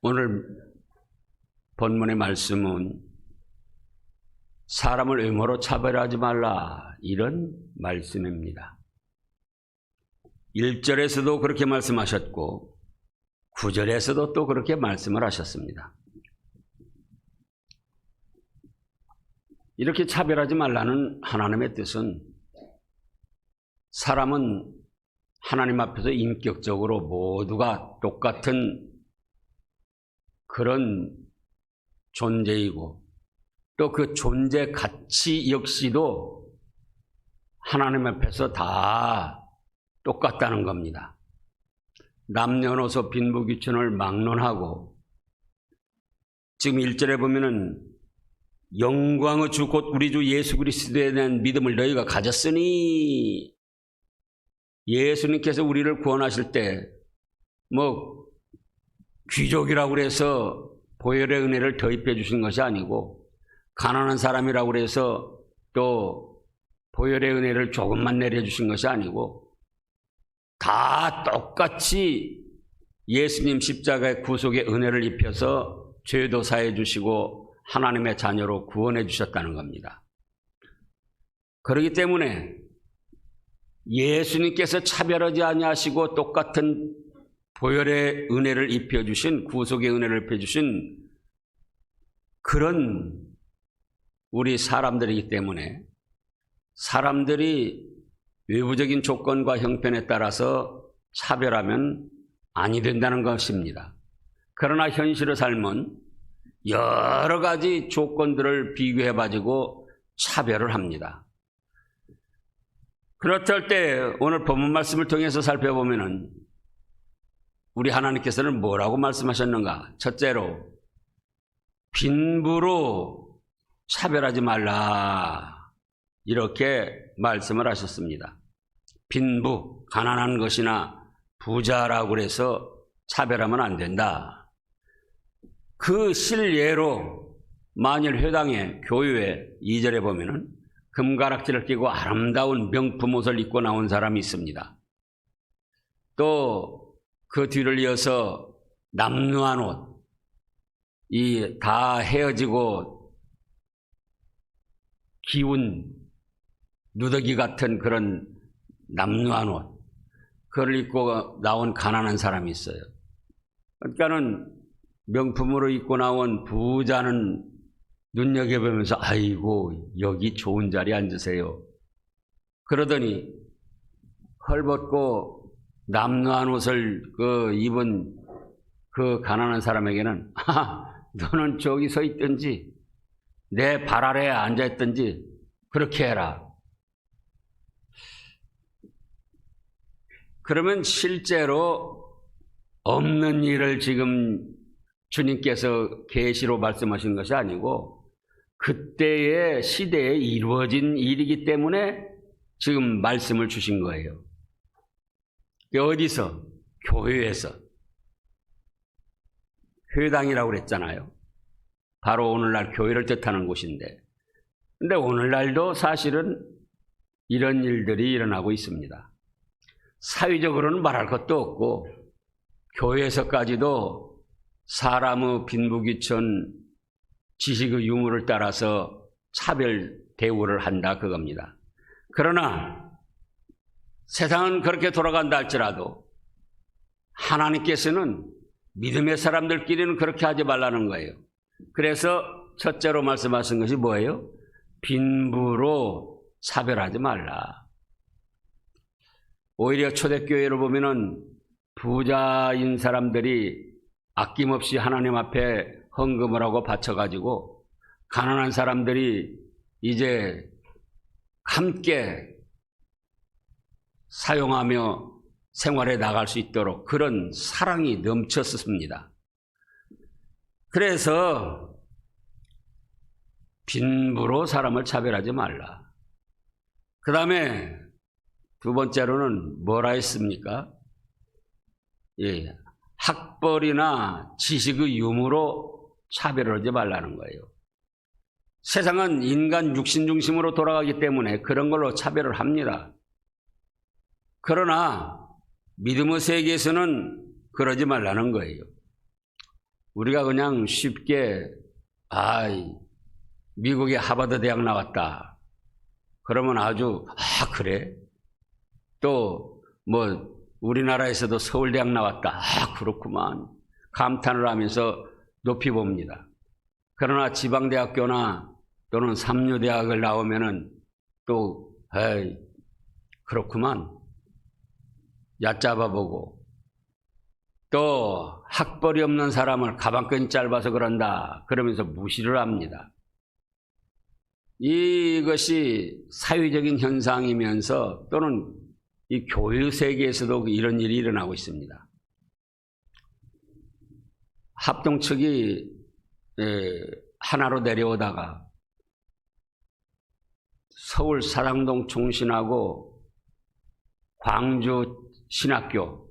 오늘 본문의 말씀은 사람을 외모로 차별하지 말라, 이런 말씀입니다. 1절에서도 그렇게 말씀하셨고 9절에서도 또 그렇게 말씀을 하셨습니다. 이렇게 차별하지 말라는 하나님의 뜻은 사람은 하나님 앞에서 인격적으로 모두가 똑같은 그런 존재이고, 또 그 존재 가치 역시도 하나님 앞에서 다 똑같다는 겁니다. 남녀노소 빈부귀천을 막론하고, 지금 1절에 보면은 영광의 주 곧 우리 주 예수 그리스도에 대한 믿음을 너희가 가졌으니, 예수님께서 우리를 구원하실 때 귀족이라고 해서 보혈의 은혜를 더입해 주신 것이 아니고, 가난한 사람이라고 해서 또 보혈의 은혜를 조금만 내려주신 것이 아니고, 다 똑같이 예수님 십자가의 구속의 은혜를 입혀서 죄도 사해 주시고 하나님의 자녀로 구원해 주셨다는 겁니다. 그렇기 때문에 예수님께서 차별하지 아니하시고 똑같은 보혈의 은혜를 입혀주신, 구속의 은혜를 입혀주신 그런 우리 사람들이기 때문에 사람들이 외부적인 조건과 형편에 따라서 차별하면 아니 된다는 것입니다. 그러나 현실의 삶은 여러 가지 조건들을 비교해가지고 차별을 합니다. 그렇다 때 오늘 본문 말씀을 통해서 살펴보면은 우리 하나님께서는 뭐라고 말씀하셨는가? 첫째로 빈부로 차별하지 말라, 이렇게 말씀을 하셨습니다. 빈부, 가난한 것이나 부자라고 해서 차별하면 안 된다. 그 실예로 만일 회당에, 교회에 2절에 보면은 금가락지를 끼고 아름다운 명품 옷을 입고 나온 사람이 있습니다. 또 그 뒤를 이어서 남루한 옷, 다 헤어지고 기운 누더기 같은 그런 남루한 옷, 그걸 입고 나온 가난한 사람이 있어요. 그러니까는 명품으로 입고 나온 부자는 눈여겨보면서 아이고 여기 좋은 자리에 앉으세요. 그러더니 헐벗고 남루한 옷을 입은 그 가난한 사람에게는 너는 저기 서 있든지 내 발 아래에 앉아 있든지 그렇게 해라. 그러면 실제로 없는 일을 지금 주님께서 계시로 말씀하신 것이 아니고 그때의 시대에 이루어진 일이기 때문에 지금 말씀을 주신 거예요. 어디서? 교회에서. 회당이라고 그랬잖아요. 바로 오늘날 교회를 뜻하는 곳인데, 근데 오늘날도 사실은 이런 일들이 일어나고 있습니다. 사회적으로는 말할 것도 없고 교회에서까지도 사람의 빈부귀천, 지식의 유무를 따라서 차별 대우를 한다, 그겁니다. 그러나 세상은 그렇게 돌아간다 할지라도 하나님께서는 믿음의 사람들끼리는 그렇게 하지 말라는 거예요. 그래서 첫째로 말씀하신 것이 뭐예요? 빈부로 차별하지 말라. 오히려 초대교회를 보면은 부자인 사람들이 아낌없이 하나님 앞에 헌금을 하고 바쳐가지고 가난한 사람들이 이제 함께 사용하며 생활에 나갈 수 있도록 그런 사랑이 넘쳤습니다. 그래서 빈부로 사람을 차별하지 말라. 그 다음에 두 번째로는 뭐라 했습니까? 학벌이나 지식의 유무로 차별하지 말라는 거예요. 세상은 인간 육신 중심으로 돌아가기 때문에 그런 걸로 차별을 합니다. 그러나 믿음의 세계에서는 그러지 말라는 거예요. 우리가 그냥 쉽게 미국의 하버드 대학 나왔다 그러면 아주 그래? 또 뭐 우리나라에서도 서울대학 나왔다 그렇구만 감탄을 하면서 높이 봅니다. 그러나 지방대학교나 또는 삼류대학을 나오면은 또 그렇구만 얕잡아 보고, 또 학벌이 없는 사람을 가방끈이 짧아서 그런다 그러면서 무시를 합니다. 이것이 사회적인 현상이면서 또는 이 교육 세계에서도 이런 일이 일어나고 있습니다. 합동 측이 하나로 내려오다가 서울 사당동 총신하고 광주 신학교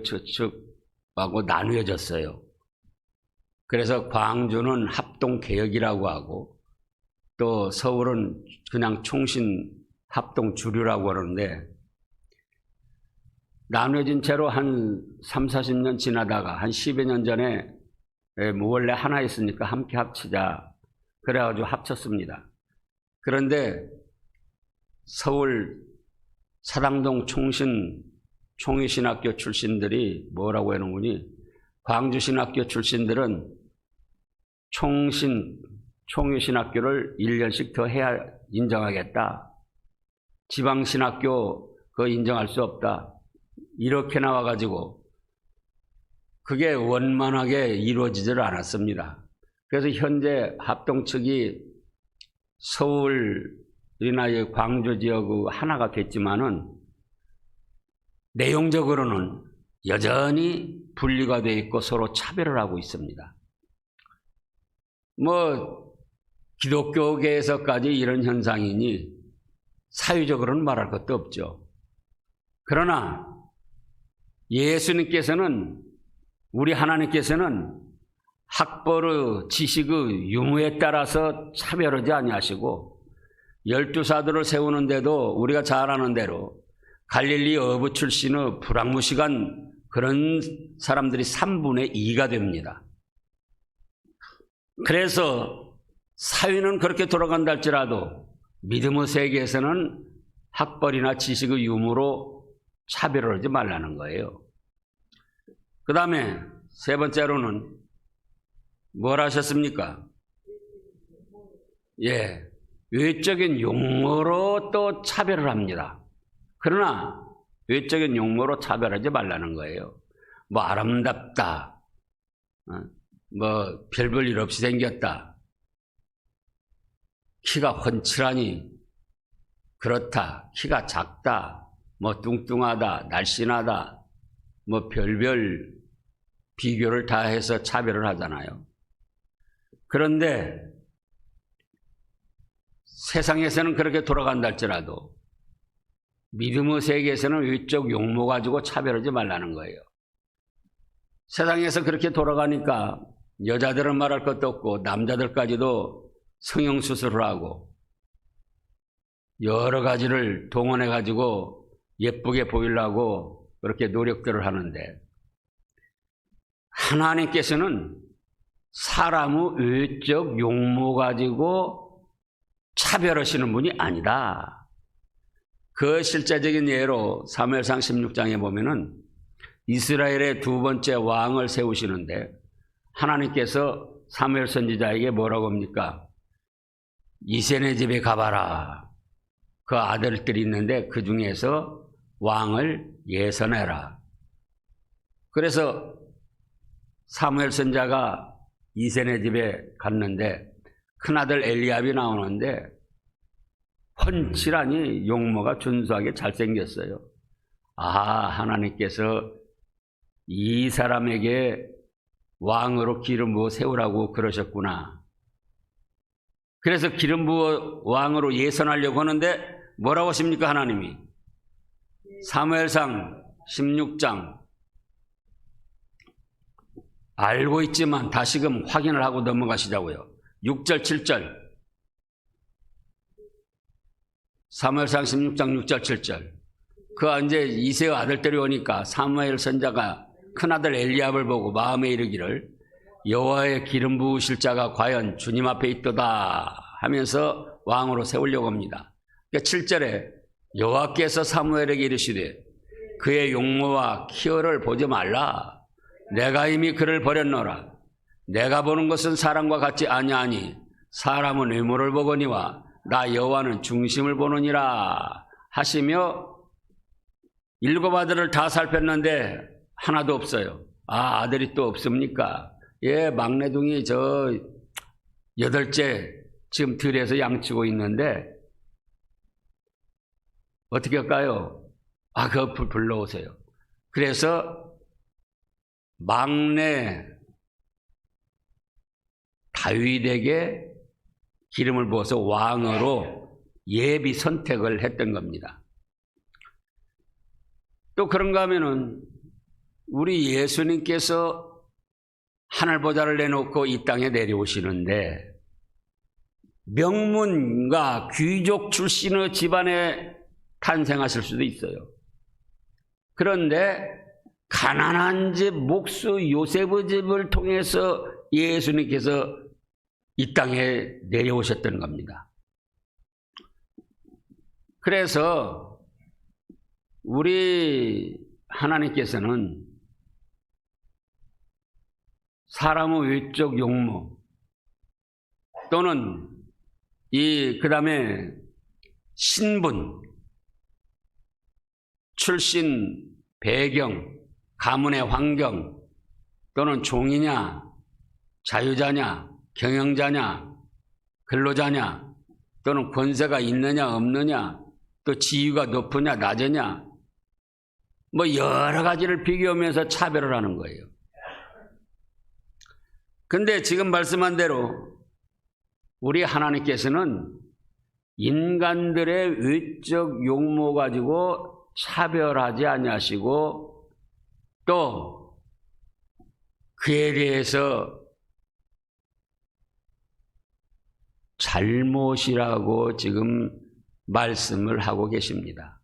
측하고 나누어졌어요. 그래서 광주는 합동개혁이라고 하고 또 서울은 그냥 총신 합동주류라고 하는데, 나눠진 채로 한 3, 40년 지나다가 한 10여 년 전에 원래 하나였으니까 함께 합치자 그래가지고 합쳤습니다. 그런데 서울 사당동 총회신학교 출신들이 뭐라고 해놓으니, 광주신학교 출신들은 총회신학교를 1년씩 더 해야 인정하겠다. 지방신학교 그거 인정할 수 없다. 이렇게 나와가지고 그게 원만하게 이루어지질 않았습니다. 그래서 현재 합동 측이 서울이나 광주 지역 하나가 됐지만은 내용적으로는 여전히 분리가 되어 있고 서로 차별을 하고 있습니다. 뭐 기독교계에서까지 이런 현상이니 사회적으로는 말할 것도 없죠. 그러나 예수님께서는, 우리 하나님께서는 학벌의 지식의 유무에 따라서 차별하지 아니하시고 12사도를 세우는데도 우리가 잘 아는 대로 갈릴리 어부 출신의 불황무식한 그런 사람들이 3분의 2가 됩니다. 그래서 사회는 그렇게 돌아간다 할지라도 믿음의 세계에서는 학벌이나 지식의 유무로 차별을 하지 말라는 거예요. 그 다음에 세 번째로는 뭘 하셨습니까? 외적인 용어로 또 차별을 합니다. 그러나 외적인 용어로 차별하지 말라는 거예요. 뭐 아름답다, 뭐 별 볼 일 없이 생겼다, 키가 훤칠하니 그렇다, 키가 작다, 뭐 뚱뚱하다, 날씬하다, 뭐 별별 비교를 다 해서 차별을 하잖아요. 그런데 세상에서는 그렇게 돌아간다 할지라도 믿음의 세계에서는 외적 용모 가지고 차별하지 말라는 거예요. 세상에서 그렇게 돌아가니까 여자들은 말할 것도 없고 남자들까지도 성형수술을 하고 여러 가지를 동원해 가지고 예쁘게 보이려고 그렇게 노력들을 하는데, 하나님께서는 사람의 외적 용모 가지고 차별하시는 분이 아니다. 그 실제적인 예로 사무엘상 16장에 보면은 이스라엘의 두 번째 왕을 세우시는데 하나님께서 사무엘 선지자에게 뭐라고 합니까? 이세네 집에 가봐라. 그 아들들이 있는데 그 중에서 왕을 예선해라. 그래서 사무엘 선지자가 이세네 집에 갔는데 큰아들 엘리압이 나오는데 훤칠하니 용모가 준수하게 잘생겼어요. 하나님께서 이 사람에게 왕으로 기름 부어 세우라고 그러셨구나. 그래서 기름 부어 왕으로 예선하려고 하는데 뭐라고 하십니까? 하나님이 사무엘상 16장 알고 있지만 다시금 확인을 하고 넘어가시자고요. 6절 7절 사무엘상 16장 6절 7절 이제 이새의 아들들이 오니까 사무엘 선자가 큰아들 엘리압을 보고 마음에 이르기를 여호와의 기름 부으실 자가 과연 주님 앞에 있도다 하면서 왕으로 세우려고 합니다. 그러니까 7절에 여호와께서 사무엘에게 이르시되 그의 용모와 키어를 보지 말라. 내가 이미 그를 버렸노라. 내가 보는 것은 사람과 같지 아니하니 사람은 외모를 보거니와 나 여호와는 중심을 보느니라 하시며 7 아들을 다 살폈는데 하나도 없어요. 아, 아들이 또 없습니까? 예, 막내둥이 저 8째 지금 들에서 양치고 있는데 어떻게 할까요? 아, 그거 불러오세요. 그래서 막내 다윗에게 기름을 부어서 왕으로 예비 선택을 했던 겁니다. 또 그런가 하면은 우리 예수님께서 하늘보좌를 내놓고 이 땅에 내려오시는데 명문과 귀족 출신의 집안에 탄생하실 수도 있어요. 그런데 가난한 집 목수 요셉의 집을 통해서 예수님께서 이 땅에 내려오셨던 겁니다. 그래서 우리 하나님께서는 사람의 외적 용모 또는 그 다음에 신분, 출신, 배경, 가문의 환경 또는 종이냐, 자유자냐, 경영자냐, 근로자냐 또는 권세가 있느냐 없느냐 또 지위가 높으냐 낮으냐 뭐 여러 가지를 비교하면서 차별을 하는 거예요. 근데 지금 말씀한 대로 우리 하나님께서는 인간들의 외적 용모 가지고 차별하지 아니하시고 또 그에 대해서 잘못이라고 지금 말씀을 하고 계십니다.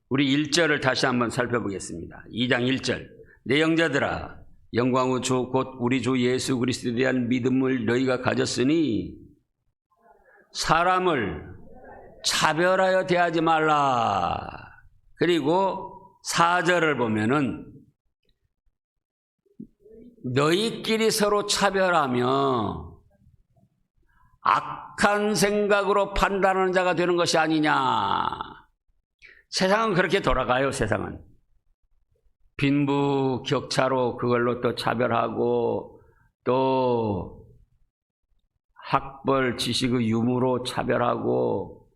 우리 1절을 다시 한번 살펴보겠습니다. 2장 1절. 내 영자들아 영광의 주 곧 우리 주 예수 그리스도에 대한 믿음을 너희가 가졌으니 사람을 차별하여 대하지 말라. 그리고 4절을 보면은 너희끼리 서로 차별하며 악한 생각으로 판단하는 자가 되는 것이 아니냐. 세상은 그렇게 돌아가요. 세상은 빈부격차로 그걸로 또 차별하고 또 학벌 지식의 유무로 차별하고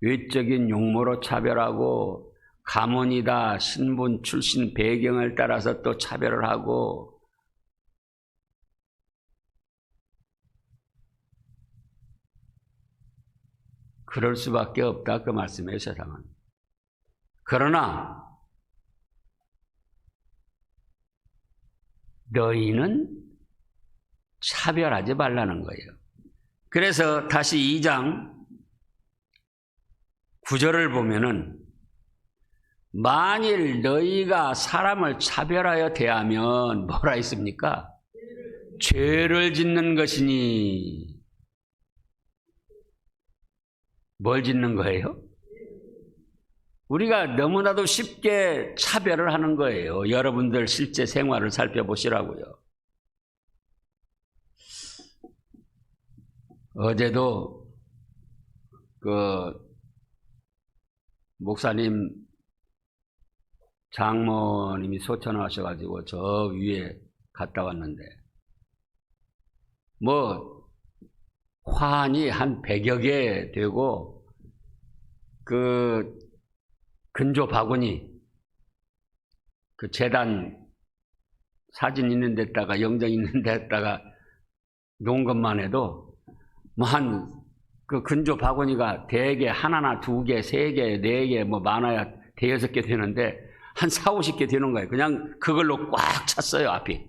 외적인 용모로 차별하고 가문이다 신분 출신 배경을 따라서 또 차별을 하고 그럴 수밖에 없다 그 말씀이에요. 세상은. 그러나 너희는 차별하지 말라는 거예요. 그래서 다시 2장 9절을 보면은 만일 너희가 사람을 차별하여 대하면 뭐라 했습니까? 죄를 짓는 것이니. 뭘 짓는 거예요? 우리가 너무나도 쉽게 차별을 하는 거예요. 여러분들 실제 생활을 살펴보시라고요. 어제도 그 목사님 장모님이 소천하셔가지고 저 위에 갔다 왔는데 뭐 화환이 한 100여 개 되고 그 근조 바구니 그 재단 사진 있는 데다가 영정 있는 데다가 놓은 것만 해도 뭐 한 그 근조 바구니가 대개 하나나 2개, 3개, 4개 뭐 많아야 5-6개 되는데 한 40-50개 되는 거예요. 그냥 그걸로 꽉 찼어요. 앞이.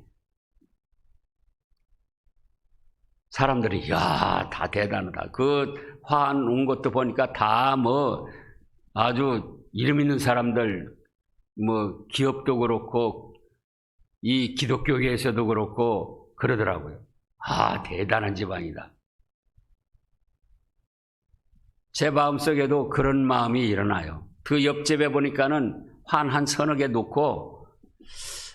사람들이 야, 다 대단하다. 그 화환 온 것도 보니까 다 뭐 아주 이름 있는 사람들 뭐 기업도 그렇고 이 기독교계에서도 그렇고 그러더라고요. 아, 대단한 집안이다. 제 마음속에도 그런 마음이 일어나요. 그 옆집에 보니까는 환 한 서너 개 놓고,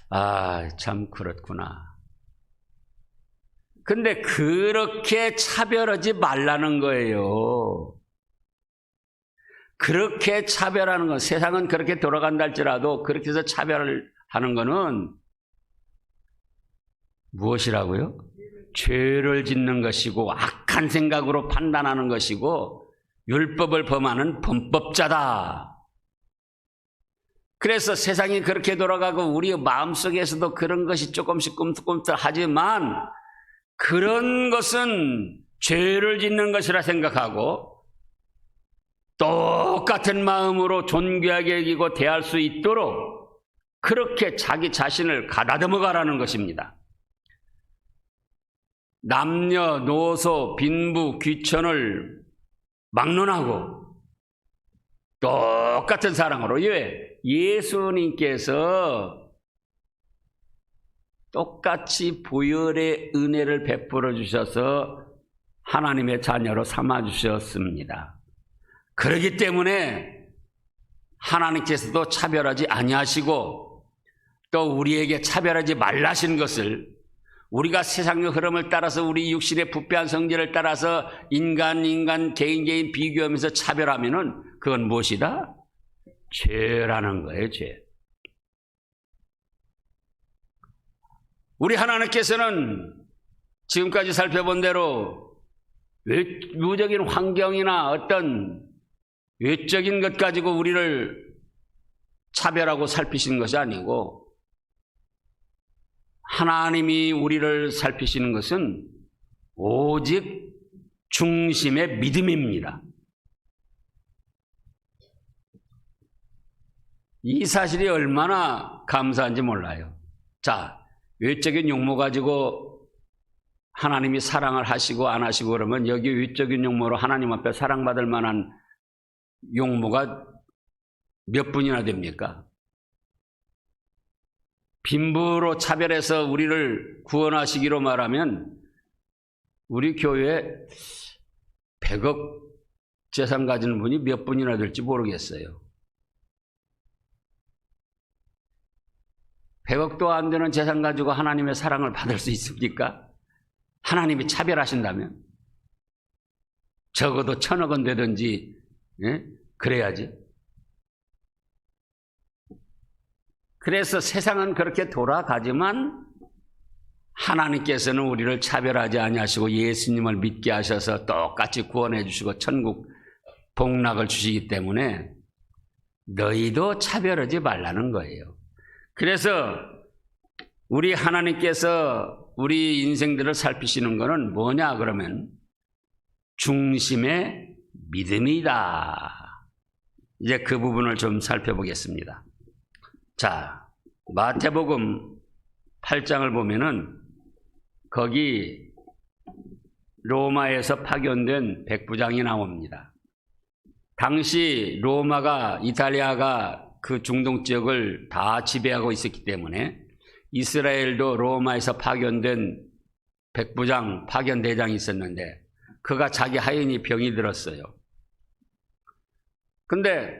아, 참 그렇구나. 근데 그렇게 차별하지 말라는 거예요. 그렇게 차별하는 건, 세상은 그렇게 돌아간다 할지라도 그렇게 해서 차별을 하는 거는 무엇이라고요? 죄를 짓는 것이고 악한 생각으로 판단하는 것이고 율법을 범하는 범법자다. 그래서 세상이 그렇게 돌아가고 우리 마음속에서도 그런 것이 조금씩 꿈틀꿈틀하지만 그런 것은 죄를 짓는 것이라 생각하고 똑같은 마음으로 존귀하게 여기고 대할 수 있도록 그렇게 자기 자신을 가다듬어 가라는 것입니다. 남녀노소 빈부 귀천을 막론하고 똑같은 사랑으로, 왜? 예수님께서 똑같이 보혈의 은혜를 베풀어 주셔서 하나님의 자녀로 삼아 주셨습니다. 그렇기 때문에 하나님께서도 차별하지 아니하시고 또 우리에게 차별하지 말라신 것을, 우리가 세상의 흐름을 따라서 우리 육신의 부패한 성질을 따라서 인간 개인 비교하면서 차별하면은 그건 무엇이다? 죄라는 거예요, 죄. 우리 하나님께서는 지금까지 살펴본 대로 외부적인 환경이나 어떤 외적인 것 가지고 우리를 차별하고 살피시는 것이 아니고 하나님이 우리를 살피시는 것은 오직 중심의 믿음입니다. 이 사실이 얼마나 감사한지 몰라요. 자, 외적인 용모 가지고 하나님이 사랑을 하시고 안 하시고 그러면 여기 외적인 용모로 하나님 앞에 사랑받을 만한 용모가 몇 분이나 됩니까? 빈부로 차별해서 우리를 구원하시기로 말하면 우리 교회에 100억 재산 가지는 분이 몇 분이나 될지 모르겠어요. 100억도 안 되는 재산 가지고 하나님의 사랑을 받을 수 있습니까? 하나님이 차별하신다면 적어도 1000억은 되든지, 예? 그래야지. 그래서 세상은 그렇게 돌아가지만 하나님께서는 우리를 차별하지 아니하시고 예수님을 믿게 하셔서 똑같이 구원해 주시고 천국 복락을 주시기 때문에 너희도 차별하지 말라는 거예요. 그래서 우리 하나님께서 우리 인생들을 살피시는 것은 뭐냐 그러면 중심의 믿음이다. 이제 그 부분을 좀 살펴보겠습니다. 자, 마태복음 8장을 보면은 거기 로마에서 파견된 백부장이 나옵니다. 당시 로마가, 이탈리아가 그 중동 지역을 다 지배하고 있었기 때문에 이스라엘도 로마에서 파견된 백부장, 파견대장이 있었는데 그가 자기 하인이 병이 들었어요. 근데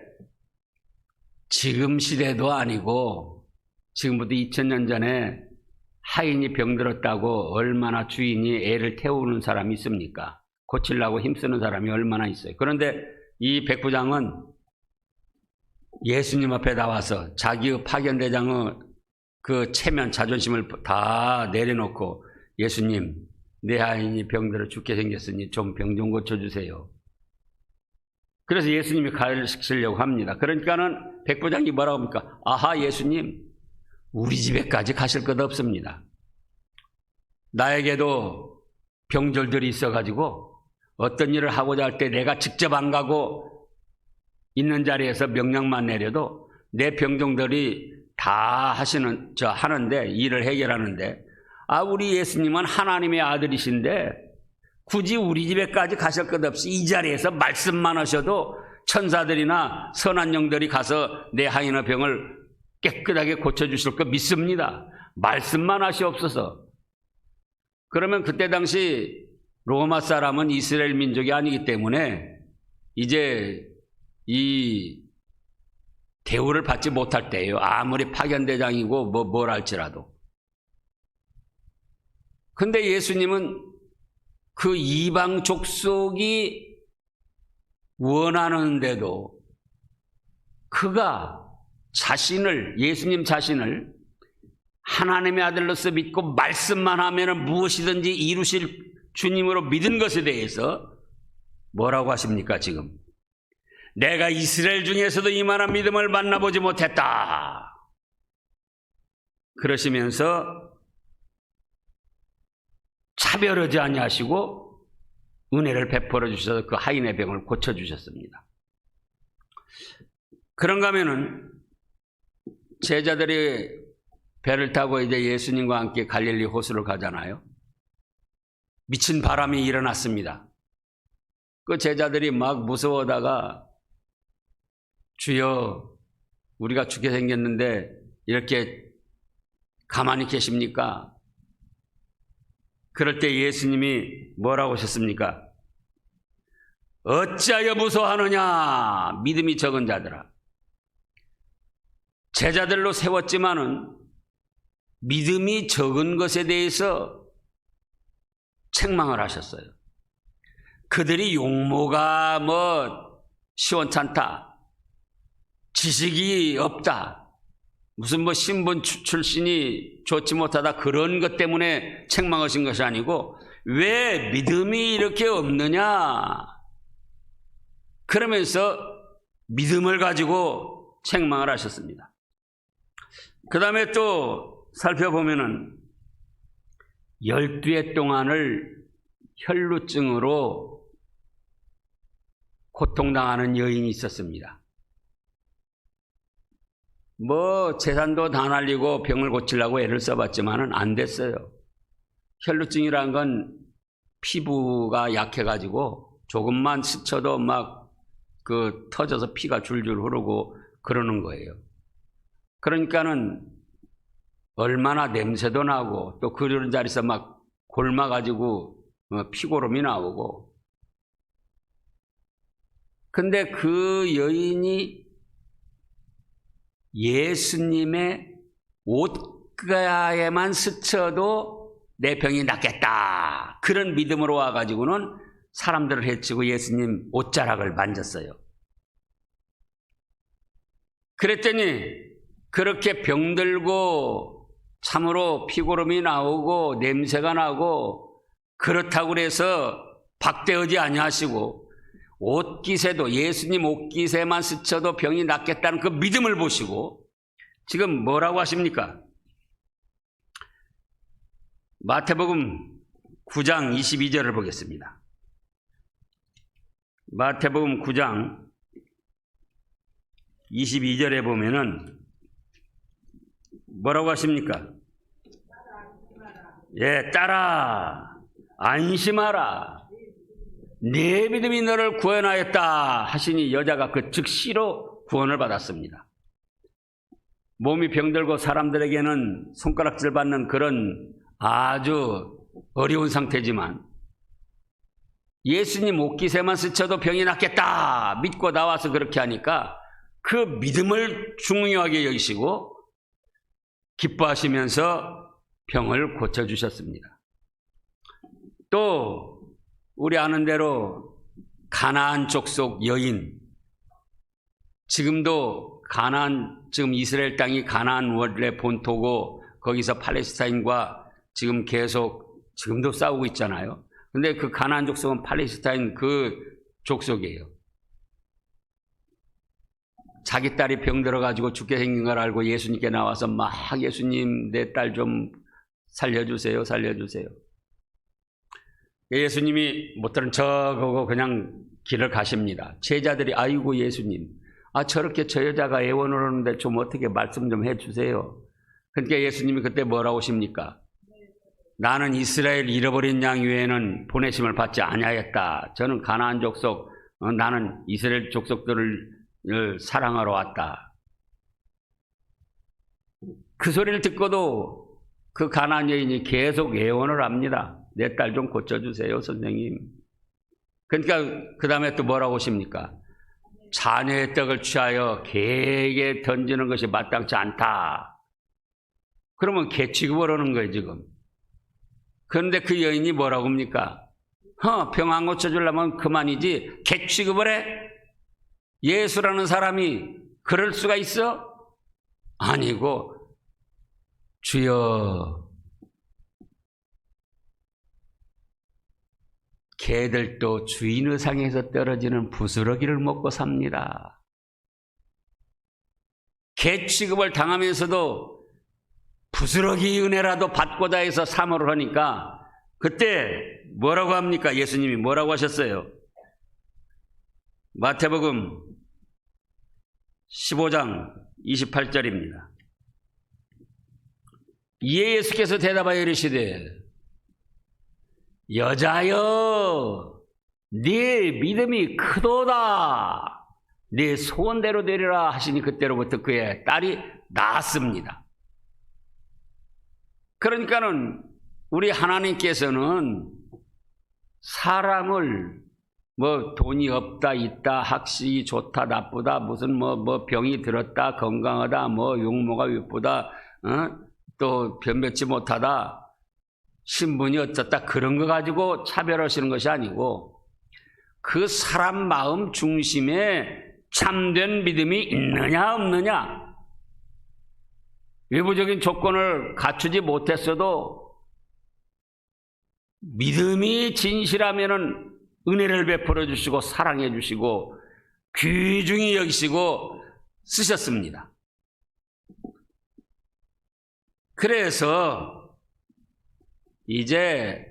지금 시대도 아니고 지금부터 2000년 전에 하인이 병들었다고 얼마나 주인이 애를 태우는 사람이 있습니까? 고치려고 힘쓰는 사람이 얼마나 있어요. 그런데 이 백부장은 예수님 앞에 나와서 자기의 파견대장의 그 체면, 자존심을 다 내려놓고 예수님, 내 하인이 병들어 죽게 생겼으니 좀 병 좀 고쳐주세요. 그래서 예수님이 가르치려고 합니다. 그러니까는 백부장이 뭐라고 합니까? 아하, 예수님, 우리 집에까지 가실 것 없습니다. 나에게도 병졸들이 있어가지고 어떤 일을 하고자 할 때 내가 직접 안 가고 있는 자리에서 명령만 내려도 내 병종들이 다 하는데, 일을 해결하는데, 우리 예수님은 하나님의 아들이신데 굳이 우리 집에까지 가실 것 없이 이 자리에서 말씀만 하셔도 천사들이나 선한 영들이 가서 내 하인의 병을 깨끗하게 고쳐주실 거 믿습니다. 말씀만 하시옵소서. 그러면 그때 당시 로마 사람은 이스라엘 민족이 아니기 때문에 이제 이 대우를 받지 못할 때예요. 아무리 파견대장이고 뭘 할지라도. 근데 예수님은 그 이방 족속이 원하는데도 그가 예수님 자신을 하나님의 아들로서 믿고 말씀만 하면 무엇이든지 이루실 주님으로 믿은 것에 대해서 뭐라고 하십니까 지금? 내가 이스라엘 중에서도 이만한 믿음을 만나보지 못했다. 그러시면서 차별하지 아니하시고 은혜를 베풀어 주셔서 그 하인의 병을 고쳐주셨습니다. 그런가 하면은 제자들이 배를 타고 이제 예수님과 함께 갈릴리 호수를 가잖아요. 미친 바람이 일어났습니다. 그 제자들이 막 무서워하다가 주여 우리가 죽게 생겼는데 이렇게 가만히 계십니까? 그럴 때 예수님이 뭐라고 하셨습니까? 어찌하여 무서워하느냐 믿음이 적은 자들아. 제자들로 세웠지만은 믿음이 적은 것에 대해서 책망을 하셨어요. 그들이 용모가 시원찮다, 지식이 없다, 무슨 신분 출신이 좋지 못하다, 그런 것 때문에 책망하신 것이 아니고 왜 믿음이 이렇게 없느냐 그러면서 믿음을 가지고 책망을 하셨습니다. 그 다음에 또 살펴보면은 12해 동안을 혈루증으로 고통당하는 여인이 있었습니다. 재산도 다 날리고 병을 고치려고 애를 써봤지만은 안 됐어요. 혈루증이란 건 피부가 약해가지고 조금만 스쳐도 터져서 피가 줄줄 흐르고 그러는 거예요. 그러니까는 얼마나 냄새도 나고 또 그런 자리에서 골마가지고 피고름이 나오고. 근데 그 여인이 예수님의 옷가에만 스쳐도 내 병이 낫겠다, 그런 믿음으로 와가지고는 사람들을 해치고 예수님 옷자락을 만졌어요. 그랬더니 그렇게 병들고 참으로 피고름이 나오고 냄새가 나고 그렇다고 해서 박대하지 아니하시고 옷깃에도 예수님 옷깃에만 스쳐도 병이 낫겠다는 그 믿음을 보시고 지금 뭐라고 하십니까? 마태복음 9장 22절을 보겠습니다. 마태복음 9장 22절에 보면은 뭐라고 하십니까? 따라 안심하라, 네 믿음이 너를 구원하였다 하시니 여자가 그 즉시로 구원을 받았습니다. 몸이 병들고 사람들에게는 손가락질 받는 그런 아주 어려운 상태지만 예수님 옷깃에만 스쳐도 병이 낫겠다 믿고 나와서 그렇게 하니까 그 믿음을 중요하게 여기시고 기뻐하시면서 병을 고쳐주셨습니다. 또 우리 아는 대로 가나안 족속 여인, 지금도 지금 이스라엘 땅이 가나안 원래 본토고 거기서 팔레스타인과 지금도 싸우고 있잖아요. 근데 그 가나안 족속은 팔레스타인 그 족속이에요. 자기 딸이 병들어가지고 죽게 생긴 걸 알고 예수님께 나와서 예수님 내 딸 좀 살려주세요. 예수님이 못 들은 척하고 그냥 길을 가십니다. 제자들이 아이고 예수님, 저렇게 저 여자가 애원을 하는데 좀 어떻게 말씀 좀 해주세요. 그러니까 예수님이 그때 뭐라고 하십니까? 나는 이스라엘 잃어버린 양 외에는 보내심을 받지 아니하였다. 저는 가나안 족속, 나는 이스라엘 족속들을 사랑하러 왔다. 그 소리를 듣고도 그 가나안 여인이 계속 애원을 합니다. 내 딸 좀 고쳐주세요, 선생님. 그러니까 그 다음에 또 뭐라고 하십니까? 자녀의 떡을 취하여 개에게 던지는 것이 마땅치 않다. 그러면 개 취급을 하는 거예요, 지금. 그런데 그 여인이 뭐라고 합니까? 병 안 고쳐주려면 그만이지 개 취급을 해? 예수라는 사람이 그럴 수가 있어? 아니고, 주여, 개들도 주인 의상에서 떨어지는 부스러기를 먹고 삽니다. 개 취급을 당하면서도 부스러기 은혜라도 받고자 해서 사모를 하니까 그때 뭐라고 합니까? 예수님이 뭐라고 하셨어요? 마태복음 15장 28절입니다. 이에 예수께서 대답하여 이르시되 여자여 네 믿음이 크도다 네 소원대로 되리라 하시니 그때로부터 그의 딸이 나았습니다. 그러니까는 우리 하나님께서는 사람을 뭐 돈이 없다 있다 학식이 좋다 나쁘다 무슨 뭐 병이 들었다 건강하다 뭐 용모가 예쁘다 또 변변치 못하다 신분이 어쩌다 그런 거 가지고 차별하시는 것이 아니고 그 사람 마음 중심에 참된 믿음이 있느냐 없느냐 외부적인 조건을 갖추지 못했어도 믿음이 진실하면은 은혜를 베풀어 주시고 사랑해 주시고 귀중히 여기시고 쓰셨습니다. 그래서 이제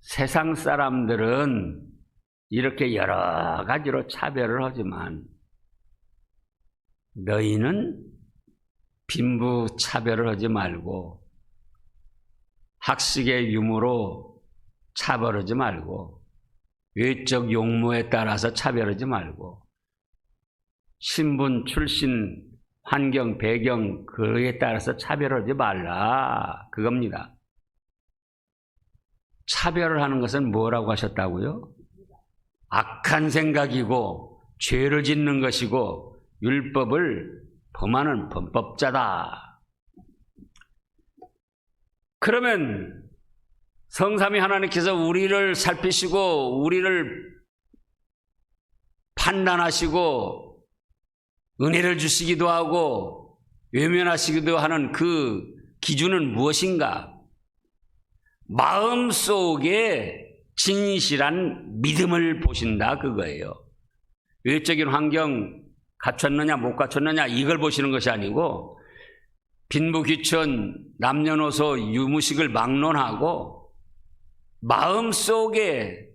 세상 사람들은 이렇게 여러 가지로 차별을 하지만 너희는 빈부 차별을 하지 말고 학식의 유무로 차별하지 말고 외적 용모에 따라서 차별하지 말고 신분, 출신, 환경, 배경 그에 따라서 차별하지 말라 그겁니다. 차별을 하는 것은 뭐라고 하셨다고요? 악한 생각이고 죄를 짓는 것이고 율법을 범하는 범법자다. 그러면 성삼위 하나님께서 우리를 살피시고 우리를 판단하시고 은혜를 주시기도 하고 외면하시기도 하는 그 기준은 무엇인가? 마음속에 진실한 믿음을 보신다 그거예요. 외적인 환경 갖췄느냐 못 갖췄느냐 이걸 보시는 것이 아니고 빈부귀천 남녀노소 유무식을 막론하고 마음속에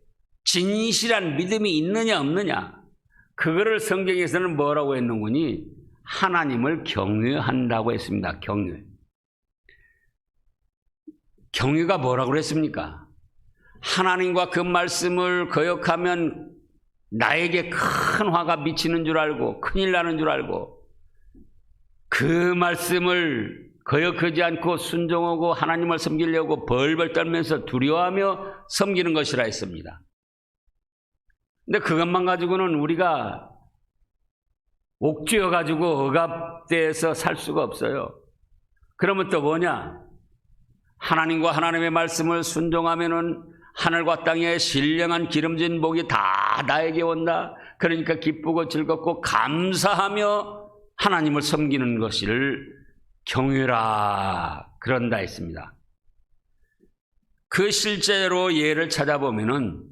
진실한 믿음이 있느냐 없느냐 그거를 성경에서는 뭐라고 했는구니 하나님을 경외한다고 했습니다. 경외가 뭐라고 그랬습니까? 하나님과 그 말씀을 거역하면 나에게 큰 화가 미치는 줄 알고 큰일 나는 줄 알고 그 말씀을 거역하지 않고 순종하고 하나님을 섬기려고 벌벌 떨면서 두려워하며 섬기는 것이라 했습니다. 근데 그것만 가지고는 우리가 옥죄어 가지고 억압돼서 살 수가 없어요. 그러면 또 뭐냐? 하나님과 하나님의 말씀을 순종하면은 하늘과 땅에 신령한 기름진 복이 다 나에게 온다. 그러니까 기쁘고 즐겁고 감사하며 하나님을 섬기는 것을 경외라 그런다 했습니다. 그 실제로 예를 찾아보면은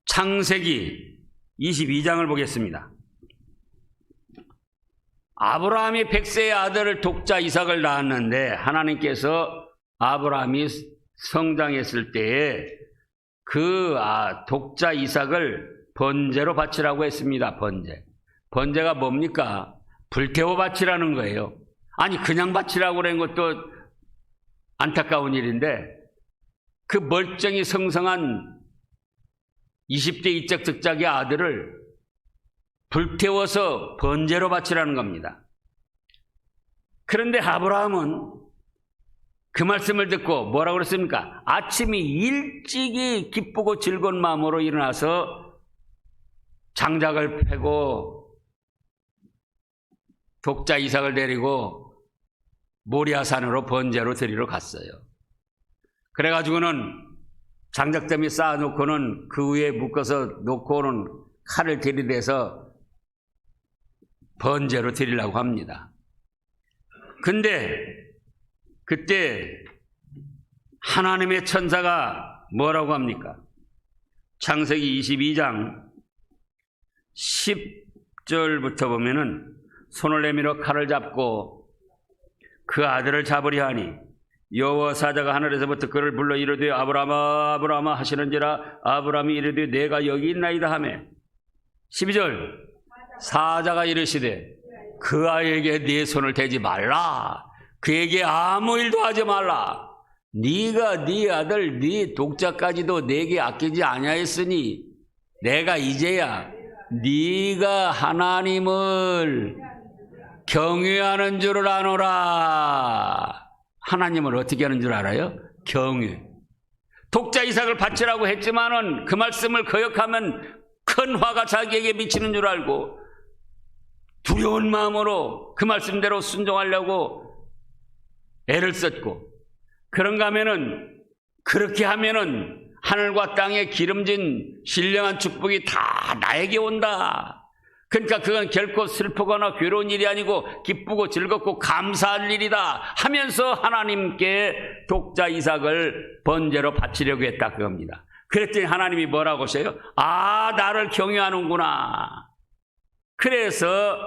창세기 22장을 보겠습니다. 아브라함이 100세의 아들을 독자 이삭을 낳았는데 하나님께서 아브라함이 성장했을 때에 그 독자 이삭을 번제로 바치라고 했습니다. 번제가 뭡니까? 불태워 바치라는 거예요. 아니 그냥 바치라고 그런 것도 안타까운 일인데 그 멀쩡히 성성한 20대 이적 득작의 아들을 불태워서 번제로 바치라는 겁니다. 그런데 아브라함은 그 말씀을 듣고 뭐라고 그랬습니까? 아침이 일찍이 기쁘고 즐거운 마음으로 일어나서 장작을 패고 독자 이삭을 데리고 모리아산으로 번제로 드리러 갔어요. 그래가지고는 장작더미 쌓아놓고는 그 위에 묶어서 놓고는 칼을 들이대서 번제로 드리려고 합니다. 근데 그때 하나님의 천사가 뭐라고 합니까? 창세기 22장 10절부터 보면은 손을 내밀어 칼을 잡고 그 아들을 잡으려 하니 여호와 사자가 하늘에서부터 그를 불러 이르되 아브라함아 아브라함아 하시는지라 아브라함이 이르되 내가 여기 있나이다 하매 12절 사자가 이르시되 그 아이에게 네 손을 대지 말라 그에게 아무 일도 하지 말라 네가 네 아들 네 독자까지도 내게 아끼지 아니하였으니 내가 이제야 네가 하나님을 경외하는 줄을 아노라. 하나님을 어떻게 하는 줄 알아요? 경외. 독자 이삭을 바치라고 했지만은 그 말씀을 거역하면 큰 화가 자기에게 미치는 줄 알고 두려운 마음으로 그 말씀대로 순종하려고 애를 썼고 그런가 하면은 그렇게 하면은 하늘과 땅에 기름진 신령한 축복이 다 나에게 온다. 그러니까 그건 결코 슬프거나 괴로운 일이 아니고 기쁘고 즐겁고 감사할 일이다 하면서 하나님께 독자 이삭을 번제로 바치려고 했다 그겁니다. 그랬더니 하나님이 뭐라고 하셔요? 아, 나를 경외하는구나. 그래서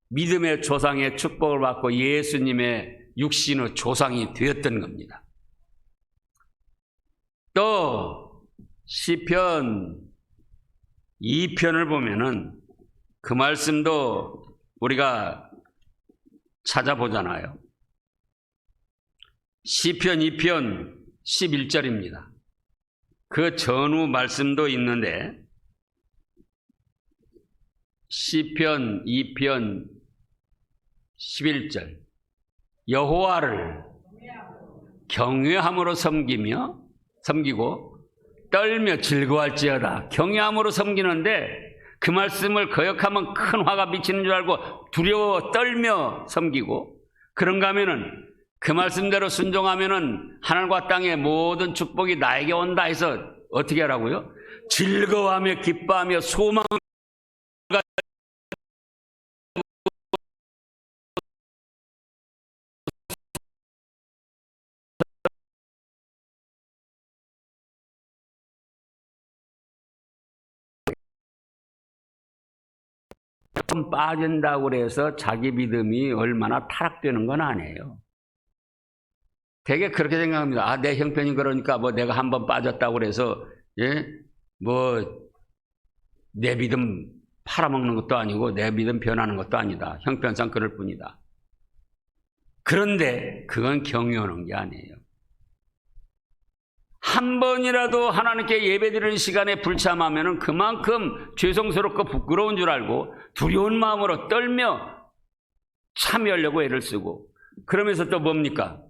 믿음의 조상의 축복을 받고 예수님의 육신의 조상이 되었던 겁니다. 또 시편 2편을 보면은 그 말씀도 우리가 찾아보잖아요. 시편 2편 11절입니다. 그 전후 말씀도 있는데 시편 2편 11절 여호와를 경외함으로 섬기고 떨며 즐거워할지어다. 경외함으로 섬기는데 그 말씀을 거역하면 큰 화가 미치는 줄 알고 두려워 떨며 섬기고 그런가 하면은 그 말씀대로 순종하면은 하늘과 땅의 모든 축복이 나에게 온다 해서 어떻게 하라고요? 즐거워하며 기뻐하며 소망 빠진다고 그래서 자기 믿음이 얼마나 타락되는 건 아니에요. 되게 그렇게 생각합니다. 아, 내 형편이 그러니까 뭐 내가 한번 빠졌다고 그래서 뭐 내 믿음 팔아먹는 것도 아니고 내 믿음 변하는 것도 아니다. 형편상 그럴 뿐이다. 그런데 그건 경외하는 게 아니에요. 한 번이라도 하나님께 예배드리는 시간에 불참하면 그만큼 죄송스럽고 부끄러운 줄 알고 두려운 마음으로 떨며 참여하려고 애를 쓰고 그러면서 또 뭡니까?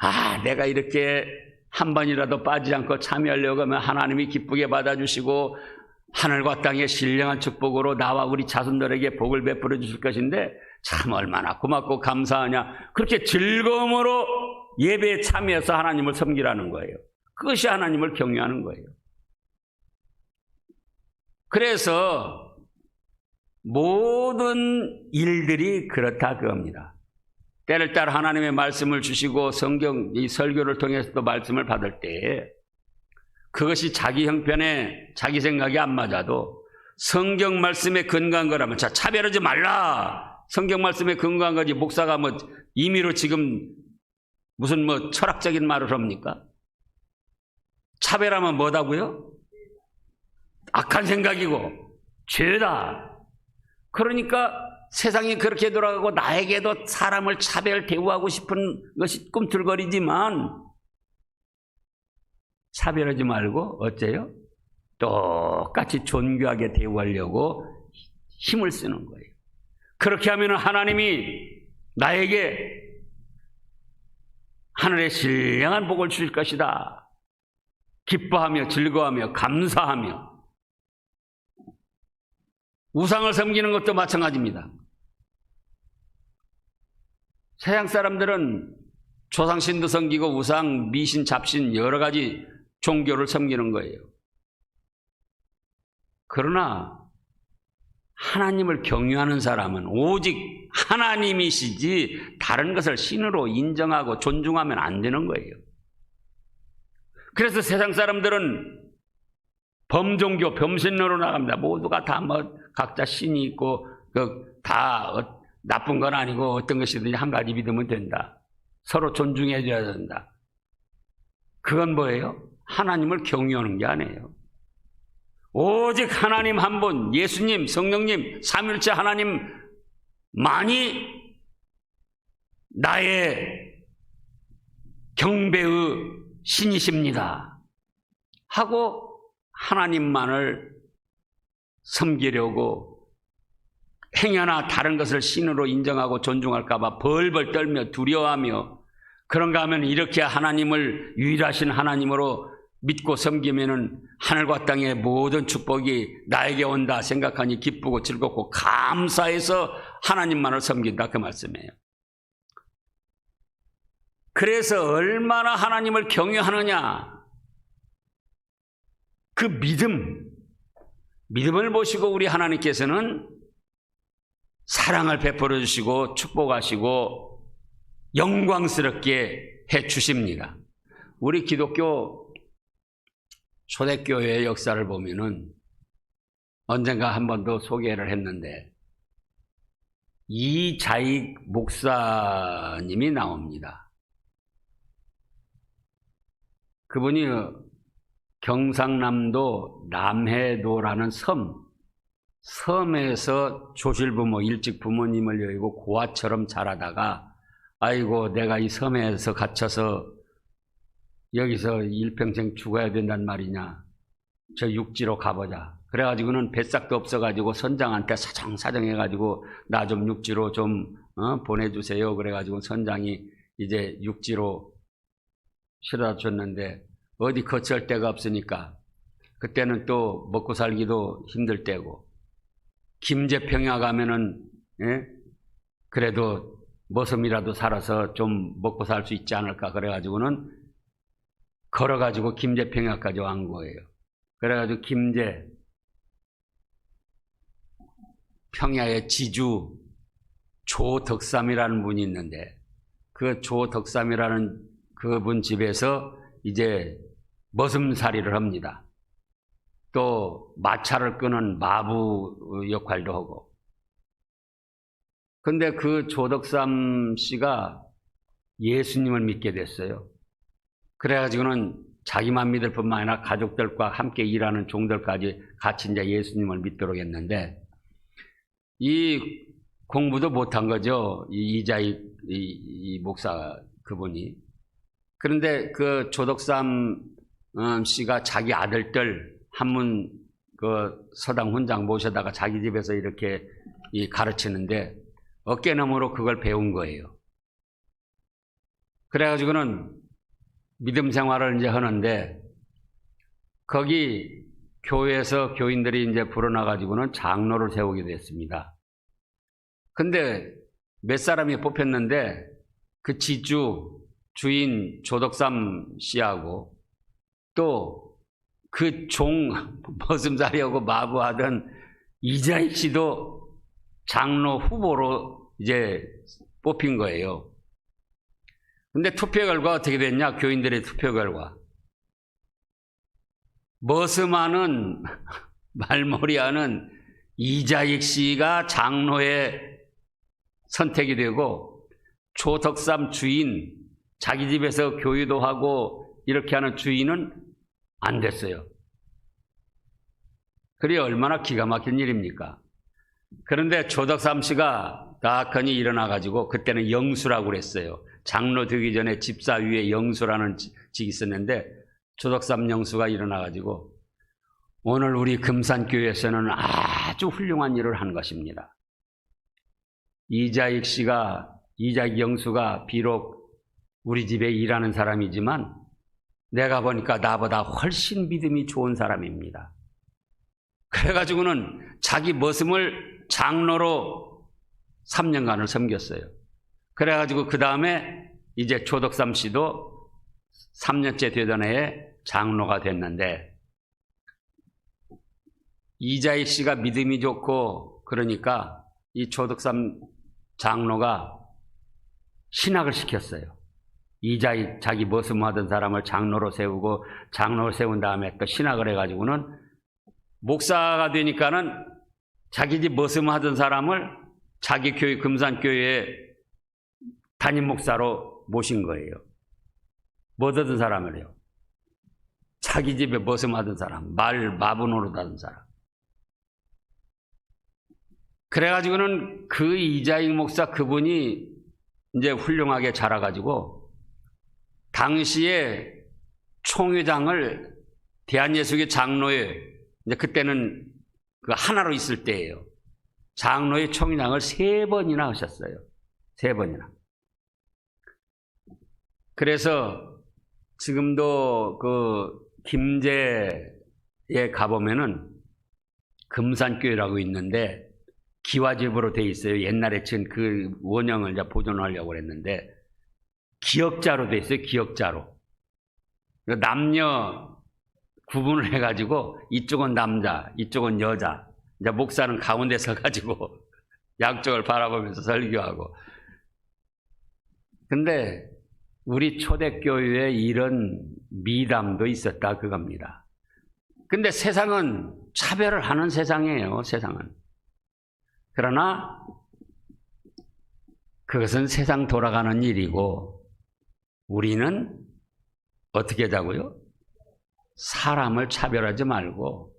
아, 내가 이렇게 한 번이라도 빠지지 않고 참여하려고 하면 하나님이 기쁘게 받아주시고 하늘과 땅의 신령한 축복으로 나와 우리 자손들에게 복을 베풀어 주실 것인데 참 얼마나 고맙고 감사하냐. 그렇게 즐거움으로 예배에 참여해서 하나님을 섬기라는 거예요. 그것이 하나님을 경외하는 거예요. 그래서 모든 일들이 그렇다 그겁니다. 때를 따라 하나님의 말씀을 주시고 성경 이 설교를 통해서도 말씀을 받을 때 그것이 자기 형편에 자기 생각이 안 맞아도 성경 말씀에 근거한 거라면 자, 차별하지 말라. 성경 말씀에 근거한 거지 목사가 뭐 임의로 지금 무슨 뭐 철학적인 말을 합니까? 차별하면 뭐다고요? 악한 생각이고 죄다. 그러니까 세상이 그렇게 돌아가고 나에게도 사람을 차별 대우하고 싶은 것이 꿈틀거리지만 차별하지 말고 어째요? 똑같이 존귀하게 대우하려고 힘을 쓰는 거예요. 그렇게 하면 하나님이 나에게 하늘의 신령한 복을 주실 것이다. 기뻐하며 즐거워하며 감사하며. 우상을 섬기는 것도 마찬가지입니다. 서양 사람들은 조상신도 섬기고 우상, 미신, 잡신 여러 가지 종교를 섬기는 거예요. 그러나 하나님을 경유하는 사람은 오직 하나님이시지 다른 것을 신으로 인정하고 존중하면 안 되는 거예요. 그래서 세상 사람들은 범종교, 범신론으로 나갑니다. 모두가 다 각자 신이 있고 다 나쁜 건 아니고 어떤 것이든지 한 가지 믿으면 된다. 서로 존중해줘야 된다. 그건 뭐예요? 하나님을 경유하는 게 아니에요. 오직 하나님 한 분, 예수님, 성령님, 삼위일체 하나님만이 나의 경배의 신이십니다 하고 하나님만을 섬기려고 행여나 다른 것을 신으로 인정하고 존중할까 봐 벌벌 떨며 두려워하며 그런가 하면 이렇게 하나님을 유일하신 하나님으로 믿고 섬기면은 하늘과 땅의 모든 축복이 나에게 온다 생각하니 기쁘고 즐겁고 감사해서 하나님만을 섬긴다 그 말씀이에요. 그래서 얼마나 하나님을 경외하느냐, 그 믿음을 보시고 우리 하나님께서는 사랑을 베풀어 주시고 축복하시고 영광스럽게 해 주십니다. 우리 기독교 초대교회의 역사를 보면은 언젠가 한 번도 소개를 했는데 이자익 목사님이 나옵니다. 그분이 경상남도 남해도라는 섬에서 조실부모, 일찍 부모님을 여의고 고아처럼 자라다가 아이고 내가 이 섬에서 갇혀서 여기서 일평생 죽어야 된단 말이냐, 저 육지로 가보자. 그래가지고는 뱃삭도 없어가지고 선장한테 사정해가지고 나 좀 육지로 좀 보내주세요. 그래가지고 선장이 이제 육지로 실어다 줬는데 어디 거처할 데가 없으니까 그때는 또 먹고 살기도 힘들 때고 김제평야 가면은 그래도 머슴이라도 살아서 좀 먹고 살 수 있지 않을까 그래가지고는 걸어가지고 김제평야까지 온 거예요. 그래가지고 김제 평야의 지주 조덕삼이라는 분이 있는데 그 조덕삼이라는 그분 집에서 이제 머슴살이를 합니다. 또 마차를 끄는 마부 역할도 하고. 근데 그 조덕삼 씨가 예수님을 믿게 됐어요. 그래가지고는 자기만 믿을 뿐만 아니라 가족들과 함께 일하는 종들까지 같이 이제 예수님을 믿도록 했는데 이 공부도 못한 거죠. 이자익 이 목사 그분이. 그런데 그 조덕삼 씨가 자기 아들들 한문 그 서당 훈장 모셔다가 자기 집에서 이렇게 가르치는데 어깨너머로 그걸 배운 거예요. 그래가지고는 믿음 생활을 이제 하는데 거기 교회에서 교인들이 이제 불어나가지고는 장로를 세우게 됐습니다. 근데 몇 사람이 뽑혔는데 그 주인 조덕삼 씨하고 또 그 머슴살이하고 마부하던 이자익 씨도 장로 후보로 이제 뽑힌 거예요. 근데 투표 결과 어떻게 됐냐? 교인들의 투표 결과. 머슴하는 말머리하는 이자익 씨가 장로에 선택이 되고 조덕삼 주인, 자기 집에서 교유도 하고 이렇게 하는 주인은 안 됐어요. 그게 얼마나 기가 막힌 일입니까? 그런데 조덕삼 씨가 다하니 일어나가지고 그때는 영수라고 그랬어요. 장로 되기 전에 집사 위에 영수라는 직이 있었는데 조덕삼 영수가 일어나가지고 오늘 우리 금산교회에서는 아주 훌륭한 일을 한 것입니다. 이자익 영수가 비록 우리 집에 일하는 사람이지만 내가 보니까 나보다 훨씬 믿음이 좋은 사람입니다. 그래가지고는 자기 머슴을 장로로 3년간을 섬겼어요. 그래가지고 그 다음에 이제 조덕삼 씨도 3년째 되던 해에 장로가 됐는데, 이자익 씨가 믿음이 좋고 그러니까 이 조덕삼 장로가 신학을 시켰어요. 이자익 자기 머슴하던 사람을 장로로 세우고, 장로를 세운 다음에 또 신학을 해가지고는 목사가 되니까는 자기 집 머슴하던 사람을 자기 교회, 금산교회에 담임 목사로 모신 거예요. 뭐 하던 사람을요? 자기 집에 머슴하던 사람, 마부 노릇하던 사람. 그래가지고는 그 이자익 목사 그분이 이제 훌륭하게 자라가지고 당시에 총회장을 대한예수교 장로회, 이제 그때는 그 하나로 있을 때예요. 장로회 총회장을 3번이나 하셨어요. 3번이나. 그래서 지금도 그 김제에 가보면은 금산교회라고 있는데 기와집으로 돼 있어요. 옛날에 지은 그 원형을 이제 보존하려고 그랬는데 기역자로 돼 있어요. 기역자로. 남녀 구분을 해가지고 이쪽은 남자, 이쪽은 여자. 이제 목사는 가운데 서가지고 양쪽을 바라보면서 설교하고. 근데 우리 초대교회에 이런 미담도 있었다 그겁니다. 근데 세상은 차별을 하는 세상이에요. 세상은. 그러나 그것은 세상 돌아가는 일이고 우리는 어떻게 하자고요? 사람을 차별하지 말고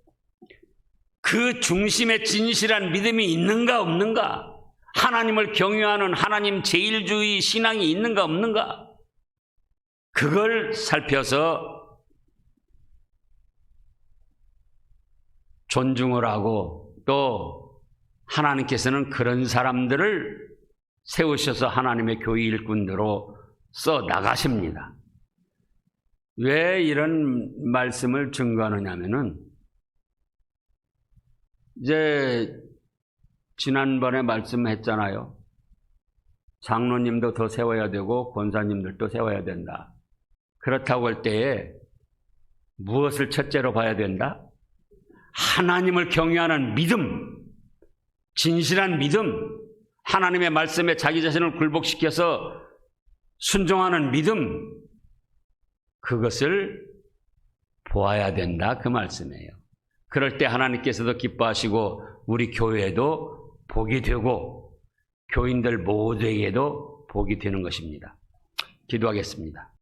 그 중심에 진실한 믿음이 있는가 없는가, 하나님을 경외하는 하나님 제일주의 신앙이 있는가 없는가, 그걸 살펴서 존중을 하고, 또 하나님께서는 그런 사람들을 세우셔서 하나님의 교회 일꾼으로 써 나가십니다. 왜 이런 말씀을 증거하느냐면은, 이제 지난번에 말씀했잖아요. 장로님도 더 세워야 되고 권사님들도 세워야 된다. 그렇다고 할 때에 무엇을 첫째로 봐야 된다? 하나님을 경외하는 믿음, 진실한 믿음, 하나님의 말씀에 자기 자신을 굴복시켜서 순종하는 믿음, 그것을 보아야 된다 그 말씀이에요. 그럴 때 하나님께서도 기뻐하시고 우리 교회도 복이 되고 교인들 모두에게도 복이 되는 것입니다. 기도하겠습니다.